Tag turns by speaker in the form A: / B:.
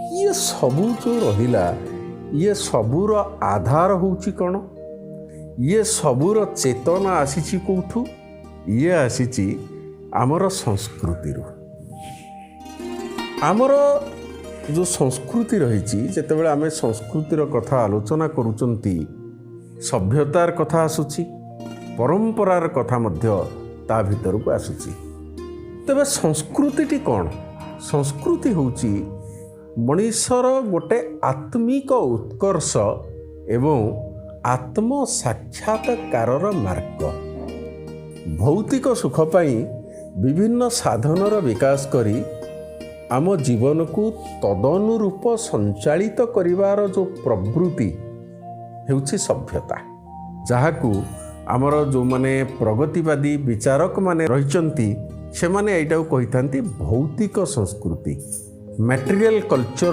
A: ये सबू जो रहिला ये सबूर आधार होउची कौन? ये सबूर चेतना आसीची कौठू? ये आसीची आमर संस्कृति। आमर जो संस्कृति रही जितेबाला आम संस्कृतिर कथा आलोचना करुचंती सभ्यतार कथा आसुची, परंपरार कथा मध्य ता भीतर को आसुची। तेबे संस्कृति कौन? संस्कृति होउची मनीषर गोटे आत्मिक उत्कर्ष एवं आत्म साक्षात्कार मार्ग। भौतिक सुख पाई विभिन्न साधनर विकास करी आम जीवन को तदनुरूप संचालित करिवार जो प्रवृत्ति हेउछि सभ्यता, जहाकू आमर जो माने प्रगतिवादी विचारक माने रहिचंती से माने एटाको कहिथांती भौतिक संस्कृति, मटेरियल कल्चर।